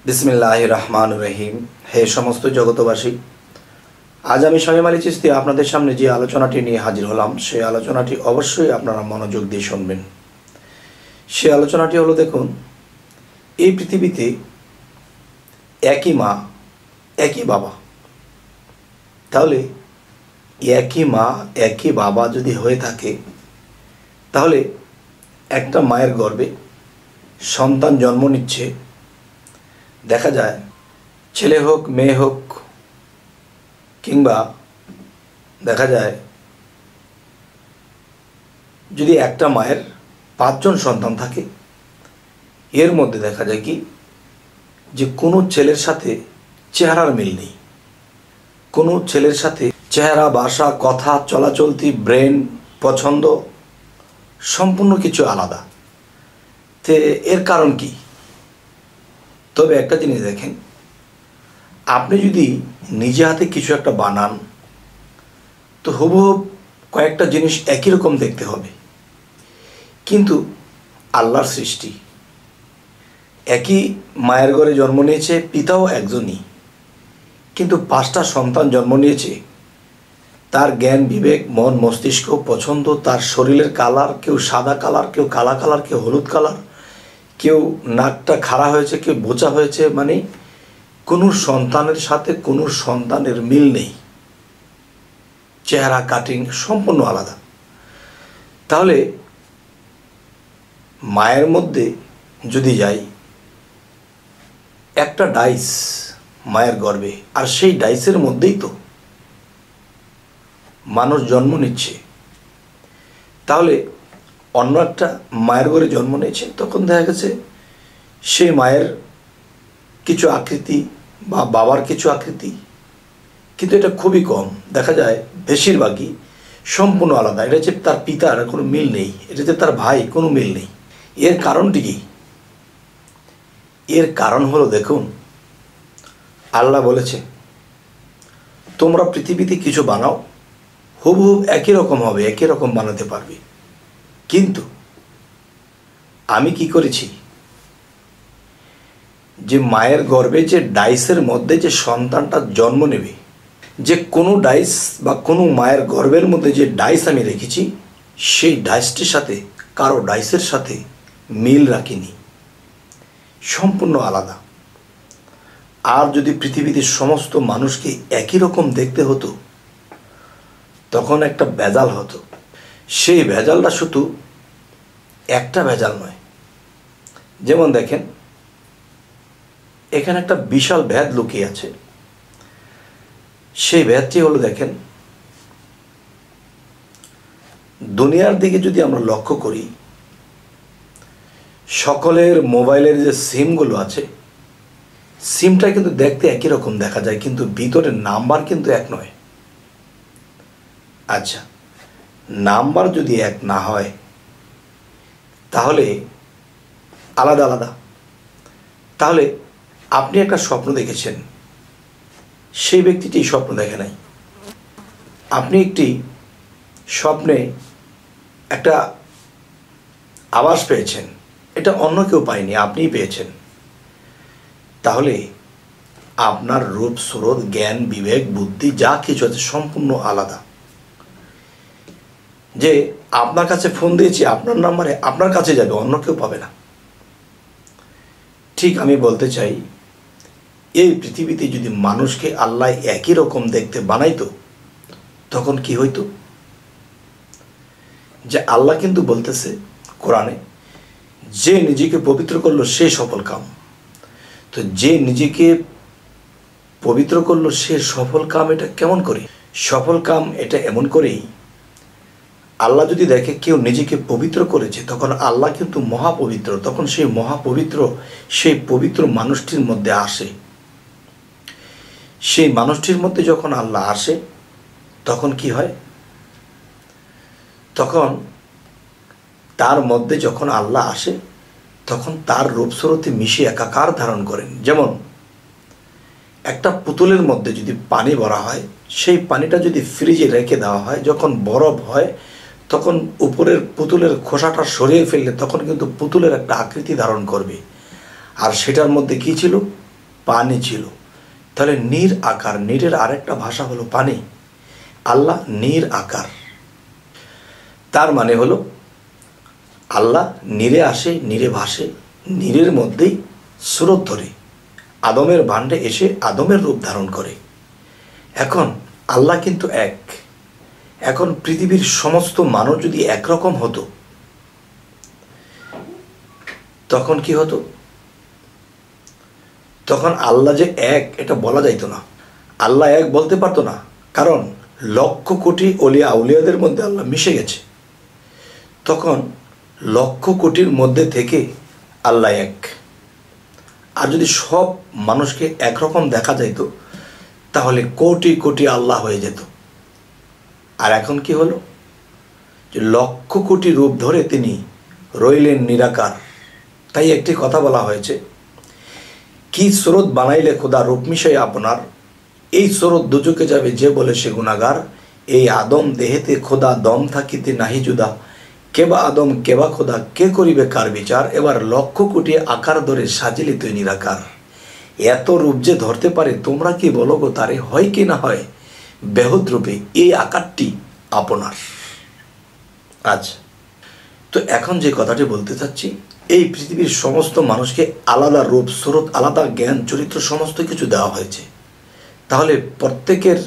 বিসমিল্লাহির রহমানির রহিম। হে সমস্ত জগতবাসী, আজ আমি শামীম আলী চিশতি আপনাদের সামনে যে আলোচনাটি নিয়ে হাজির হলাম, সেই আলোচনাটি অবশ্যই আপনারা মনোযোগ দিয়ে শুনবেন। সেই আলোচনাটি হলো, দেখুন, এই পৃথিবীতে একই মা একই বাবা, তাহলে একই মা একই বাবা যদি হয়ে থাকে, তাহলে একটা মায়ের গর্ভে সন্তান জন্ম নিচ্ছে, দেখা যায় ছেলে হোক মেয়ে হোক, কিংবা দেখা যায় যদি একটা মায়ের 5 জন সন্তান থাকে, এর মধ্যে দেখা যায় কি যে কোনো ছেলের সাথে চেহারার মিল নেই। কোনো ছেলের সাথে চেহারা, ভাষা, কথা, চলাচলতি, ব্রেন, পছন্দ সম্পূর্ণ কিছু আলাদা। তে এর কারণ কি? তবে একটা জিনিস দেখেন, আপনি যদি নিজে হাতে কিছু একটা বানান, তো হুবহু কয়েকটা জিনিস একই রকম দেখতে হবে। কিন্তু আল্লাহর সৃষ্টি, একই মায়ের ঘরে জন্ম নিয়েছে, পিতাও একজনই, কিন্তু 5টা সন্তান জন্ম নিয়েছে। তার জ্ঞান, বিবেক, মন, মস্তিষ্ক, পছন্দ, তার শরীরের কালার, কেউ সাদা কালার, কেউ কালা কালার, কেউ হলুদ কালার, কেউ নাকটা খাড়া হয়েছে, কেউ বোচা হয়েছে, মানে কোনো সন্তানের সাথে কোনো সন্তানের মিল নেই। চেহারা, কাটিং সম্পূর্ণ আলাদা। তাহলে মায়ের মধ্যে যদি যাই, একটা ডাইস মায়ের গর্ভে, আর সেই ডাইসের মধ্যেই তো মানুষ জন্ম নিচ্ছে। তাহলে অন্য একটা মায়ের ঘরে জন্ম নিয়েছে, তখন দেখা গেছে সেই মায়ের কিছু আকৃতি বা বাবার কিছু আকৃতি, কিন্তু এটা খুবই কম। দেখা যায় বেশিরভাগই সম্পূর্ণ আলাদা। এটা হচ্ছে তার পিতার কোনো মিল নেই, এটা হচ্ছে তার ভাই, কোনো মিল নেই। এর কারণটি কি? এর কারণ হলো, দেখুন, আল্লাহ বলেছে তোমরা পৃথিবীতে কিছু বানাও, হুবহু একই রকম হবে, একই রকম বানাতে পারবে। কিন্তু আমি কি করেছি, যে মায়ের গর্ভে যে ডাইসের মধ্যে যে সন্তানটা জন্ম নেবে, যে কোনো ডাইস বা কোনো মায়ের গর্ভের মধ্যে যে ডাইস আমি রেখেছি, সেই ডাইসটির সাথে কারো ডাইসের সাথে মিল রাখিনি, সম্পূর্ণ আলাদা। আর যদি পৃথিবীতে সমস্ত মানুষকে একই রকম দেখতে হতো, তখন একটা ভেজাল হতো। সেই ভেজালটা শুধু একটা ভেজাল নয়। যেমন দেখেন, এখানে একটা বিশাল ভেদ লুকিয়ে আছে। সেই ভেদটি হলো, দেখেন, দুনিয়ার দিকে যদি আমরা লক্ষ্য করি, সকলের মোবাইলের যে সিমগুলো আছে, সিমটা কিন্তু দেখতে একই রকম দেখা যায়, কিন্তু ভিতরের নাম্বার কিন্তু এক নয়। আচ্ছা, নাম্বার যদি এক না হয়, তাহলে আলাদা আলাদা। তাহলে আপনি একটা স্বপ্ন দেখেছেন, সেই ব্যক্তিটি স্বপ্ন দেখে নাই। আপনি একটি স্বপ্নে একটা আভাস পেয়েছেন, এটা অন্য কেউ পায়নি, আপনিই পেয়েছেন। তাহলে আপনার রূপ, স্রোত, জ্ঞান, বিবেক, বুদ্ধি যা কিছু আছে সম্পূর্ণ আলাদা। যে আপনার কাছে ফোন দিয়েছি, আপনার নাম্বারে আপনার কাছে যাবে, অন্য কেউ পাবে না। ঠিক আমি বলতে চাই, এই পৃথিবীতে যদি মানুষকে আল্লাহ একই রকম দেখতে বানাইতো, তখন কি হইতো? যে আল্লাহ কিন্তু বলতেছে কোরআনে, যে নিজেকে পবিত্র করলো সে সফল কাম। তো যে নিজেকে পবিত্র করলো সে সফল কাম, এটা কেমন করে সফল কাম? এটা এমন করেই, আল্লাহ যদি দেখে কেউ নিজেকে পবিত্র করেছে, তখন আল্লাহ কিন্তু মহাপবিত্র, তখন সেই মহাপবিত্র সেই পবিত্র মানুষটির মধ্যে আসে। সেই মানুষটির মধ্যে যখন আল্লাহ আসে, তখন কি হয়? তখন তার মধ্যে যখন আল্লাহ আসে, তখন তার রূপস্রোতে মিশে একাকার ধারণ করেন। যেমন একটা পুতুলের মধ্যে যদি পানি ভরা হয়, সেই পানিটা যদি ফ্রিজে রেখে দেওয়া হয়, যখন বরফ হয়, তখন উপরের পুতুলের খোসাটা সরিয়ে ফেললে তখন কিন্তু পুতুলের একটা আকৃতি ধারণ করবে। আর সেটার মধ্যে কি ছিল? পানি ছিল। তাহলে নীর আকার, নীরের আরেকটা ভাষা হলো পানি। আল্লাহ নীর আকার, তার মানে হলো আল্লাহ নীরে আসে, নীরে ভাসে, নীরের মধ্যেই স্রোত ধরে আদমের ভাণ্ডে এসে আদমের রূপ ধারণ করে। এখন আল্লাহ কিন্তু এক। এখন পৃথিবীর সমস্ত মানুষ যদি একরকম হতো তখন কি হতো? তখন আল্লাহ যে এক এটা বলা যাইতো না। আল্লাহ এক বলতে পারতো না, কারণ লক্ষ কোটি অলিয়া আউলিয়াদের মধ্যে আল্লাহ মিশে গেছে। তখন লক্ষ কোটির মধ্যে থেকে আল্লাহ এক। আর যদি সব মানুষকে একরকম দেখা যাইতো তাহলে কোটি কোটি আল্লাহ হয়ে যেত। আর এখন কি হলো? যে লক্ষ কোটি রূপ ধরে তিনি রইলেন নিরাকার। তাই একটি কথা বলা হয়েছে, কি স্রোত বানাইলে খোদা রূপ মিশাই আপনার, এই স্রোত দুজকে যাবে যে বলে সে গুণাগার। এই আদম দেহেতে খোদা দম থাকিতে নাহি জুদা, কেবা আদম কেবা খোদা কে করিবে কার বিচার। এবার লক্ষ কোটি আকার ধরে সাজিলে তুই নিরাকার। এত রূপ যে ধরতে পারে তোমরা কি বলো গো তারে, হয় কি না হয় বেহুদ রূপে এই আকারটি আপনার। আচ্ছা, তো এখন যে কথাটি বলতে চাচ্ছি, এই পৃথিবীর সমস্ত মানুষকে আলাদা রূপ, স্রোত, আলাদা জ্ঞান, চরিত্র সমস্ত কিছু দেওয়া হয়েছে। তাহলে প্রত্যেকের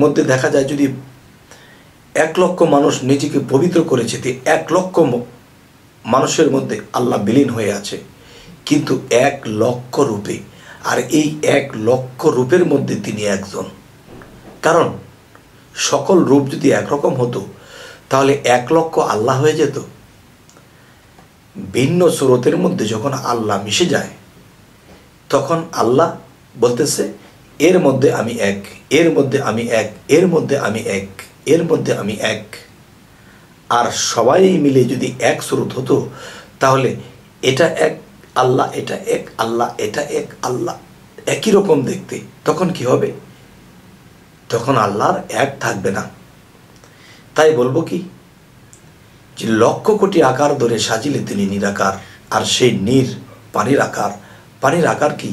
মধ্যে দেখা যায় যদি 1 লক্ষ মানুষ নিজেকে পবিত্র করেছে, 1 লক্ষ মানুষের মধ্যে আল্লাহ বিলীন হয়ে আছে, কিন্তু 1 লক্ষ রূপে। আর এই 1 লক্ষ রূপের মধ্যে তিনি একজন। কারণ সকল রূপ যদি একরকম হতো তাহলে 1 লক্ষ আল্লাহ হয়ে যেত। ভিন্ন স্রোতের মধ্যে যখন আল্লাহ মিশে যায় তখন আল্লাহ বলতেছে এর মধ্যে আমি এক, এর মধ্যে আমি এক, এর মধ্যে আমি এক, এর মধ্যে আমি এক। আর সবাই মিলে যদি এক স্রোত হতো তাহলে এটা এক আল্লাহ, এটা এক আল্লাহ, এটা এক আল্লাহ, একই রকম দেখতে। তখন কি হবে? তখন আল্লাহর এক থাকবে না। তাই বলবো কি, যে লক্ষ কোটি আকার ধরে সাজিলে তিনি নিরাকার। আর সেই নীর পানির আকার। পানির আকার কি?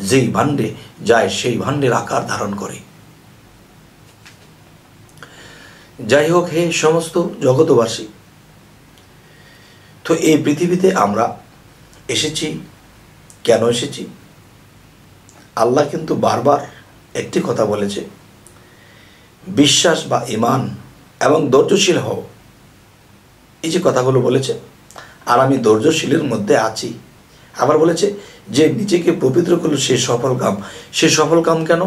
যেই ভাণ্ডে যায় সেই ভাণ্ডের আকার ধারণ করে। যাই হোক, হে সমস্ত জগতবাসী, তো এই পৃথিবীতে আমরা এসেছি কেন এসেছি? আল্লাহ কিন্তু বারবার একটি কথা বলেছে, বিশ্বাস বা ঈমান এবং ধৈর্যশীল হও। এই যে কথাগুলো বলেছে, আর আমি ধৈর্যশীলের মধ্যে আছি। আবার বলেছে যে নিজেকে পবিত্র করলো সে সফল কাম। সে সফল কাম কেন?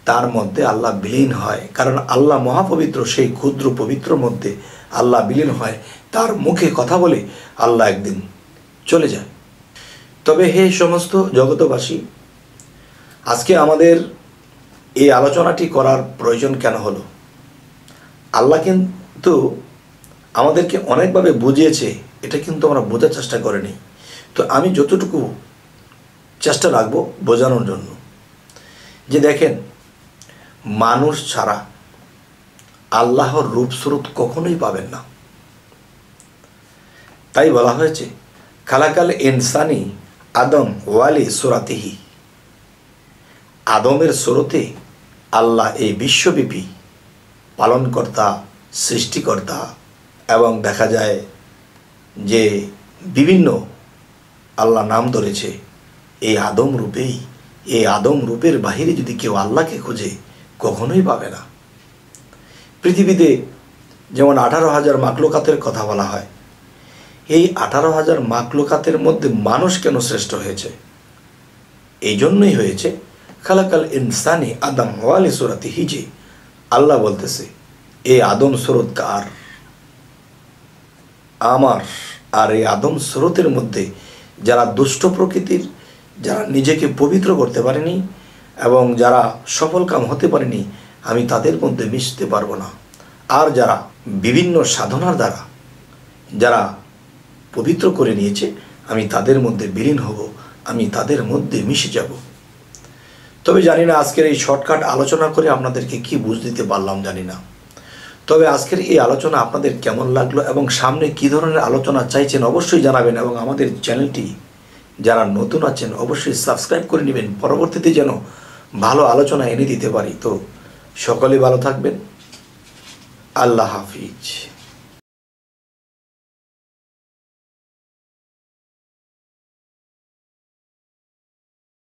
তার মধ্যে আল্লাহ বিলীন হয়। কারণ আল্লাহ মহাপবিত্র, সেই ক্ষুদ্র পবিত্র মধ্যে আল্লাহ বিলীন হয়। তার মুখে কথা বলে আল্লাহ একদিন চলে যায়। তবে হে সমস্ত জগতবাসী, আজকে আমাদের এই আলোচনাটি করার প্রয়োজন কেন হলো? আল্লাহ কিন্তু আমাদেরকে অনেকভাবে বুঝিয়েছে, এটা কিন্তু আমরা বোঝার চেষ্টা করিনি। তো আমি যতটুকু চেষ্টা রাখবো বোঝানোর জন্য, যে দেখেন, মানুষ ছাড়া আল্লাহর রূপ স্রোত কখনোই পাবেন না। তাই বলা হয়েছে খালাকাল ইনসানি আদম ওয়ালি সুরাতিহি। আদমের স্রোতে আল্লাহ এই বিশ্বব্যাপী পালনকর্তা, সৃষ্টিকর্তা, এবং দেখা যায় যে বিভিন্ন আল্লাহ নাম ধরেছে এই আদম রূপেই। এই আদম রূপের বাহিরে যদি কেউ আল্লাহকে খোঁজে কখনোই পাবে না। পৃথিবীতে যেমন 18,000 মাখলুকাতের কথা বলা হয়, এই 18,000 মাখলুকাতের মধ্যে মানুষ কেন শ্রেষ্ঠ হয়েছে? এই জন্যই হয়েছে খালাকাল ইনসানি আদম ওয়ালি সুরাতিহি। যে আল্লাহ বলতেছে এই আদম স্রোত কার? আমার। আর এই আদম স্রোতের মধ্যে যারা দুষ্ট প্রকৃতির, যারা নিজেকে পবিত্র করতে পারেনি এবং যারা সফল কাম হতে পারেনি, আমি তাদের মধ্যে মিশতে পারবো না। আর যারা বিভিন্ন সাধনার দ্বারা যারা পবিত্র করে নিয়েছে, আমি তাদের মধ্যে বিলীন হব, আমি তাদের মধ্যে মিশে যাব। তবে জানি না আজকের এই শর্টকাট আলোচনা করে আপনাদেরকে কি বুঝ দিতে পারলাম জানি না। তবে আজকের এই আলোচনা আপনাদের কেমন লাগলো এবং সামনে কী ধরনের আলোচনা চাইছেন অবশ্যই জানাবেন, এবং আমাদের চ্যানেলটি যারা নতুন আছেন অবশ্যই সাবস্ক্রাইব করে নেবেন, পরবর্তীতে যেন ভালো আলোচনা এনে দিতে পারি। তো সকলে ভালো থাকবেন। আল্লাহ হাফিজ।